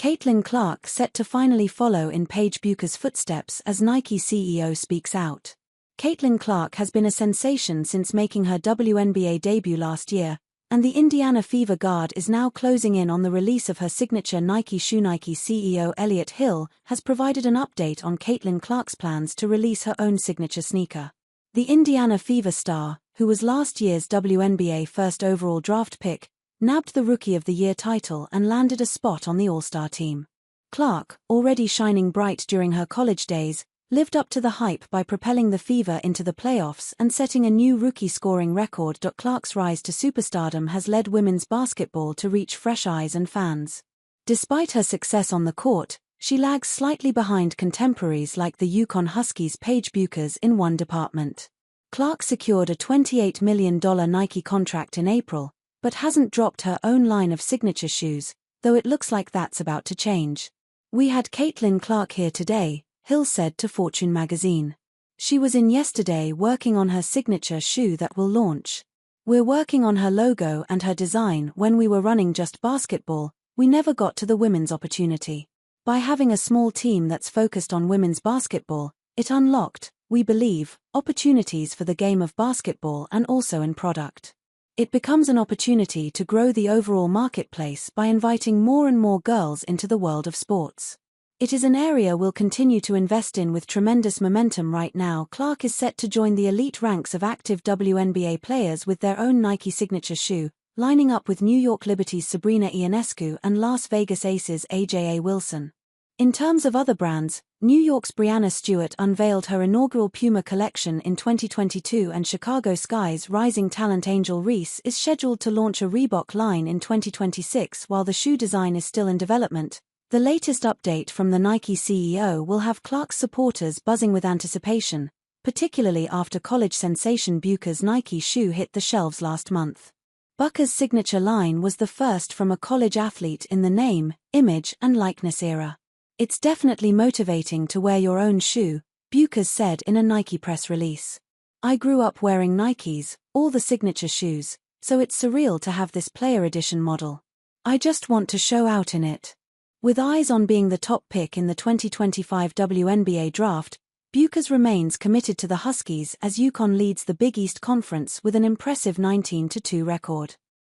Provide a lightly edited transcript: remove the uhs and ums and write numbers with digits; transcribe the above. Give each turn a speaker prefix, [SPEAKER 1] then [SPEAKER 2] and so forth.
[SPEAKER 1] Caitlin Clark set to finally follow in Paige Bueckers' footsteps as Nike CEO speaks out. Caitlin Clark has been a sensation since making her WNBA debut last year, and the Indiana Fever guard is now closing in on the release of her signature Nike shoe. Nike CEO Elliott Hill has provided an update on Caitlin Clark's plans to release her own signature sneaker. The Indiana Fever star, who was last year's WNBA first overall draft pick, nabbed the Rookie of the Year title and landed a spot on the All-Star team. Clark, already shining bright during her college days, lived up to the hype by propelling the Fever into the playoffs and setting a new rookie scoring record. Clark's rise to superstardom has led women's basketball to reach fresh eyes and fans. Despite her success on the court, she lags slightly behind contemporaries like the UConn Huskies' Paige Bueckers in one department. Clark secured a $28 million Nike contract in April, but hasn't dropped her own line of signature shoes, though it looks like that's about to change. "We had Caitlin Clark here today," Hill said to Fortune magazine. "She was in yesterday working on her signature shoe that will launch. We're working on her logo and her design. When we were running just basketball, we never got to the women's opportunity. By having a small team that's focused on women's basketball, it unlocked, we believe, opportunities for the game of basketball and also in product. It becomes an opportunity to grow the overall marketplace by inviting more and more girls into the world of sports. It is an area we'll continue to invest in with tremendous momentum right now." Clark is set to join the elite ranks of active WNBA players with their own Nike signature shoe, lining up with New York Liberty's Sabrina Ionescu and Las Vegas Aces' AJA Wilson. In terms of other brands, New York's Breanna Stewart unveiled her inaugural Puma collection in 2022, and Chicago Sky's rising talent Angel Reese is scheduled to launch a Reebok line in 2026. While the shoe design is still in development, the latest update from the Nike CEO will have Clark's supporters buzzing with anticipation, particularly after college sensation Bueckers' Nike shoe hit the shelves last month. Bueckers' signature line was the first from a college athlete in the name, image, and likeness era. "It's definitely motivating to wear your own shoe," Bueckers said in a Nike press release. "I grew up wearing Nikes, all the signature shoes, so it's surreal to have this player edition model. I just want to show out in it." With eyes on being the top pick in the 2025 WNBA draft, Bueckers remains committed to the Huskies as UConn leads the Big East Conference with an impressive 19-2 record.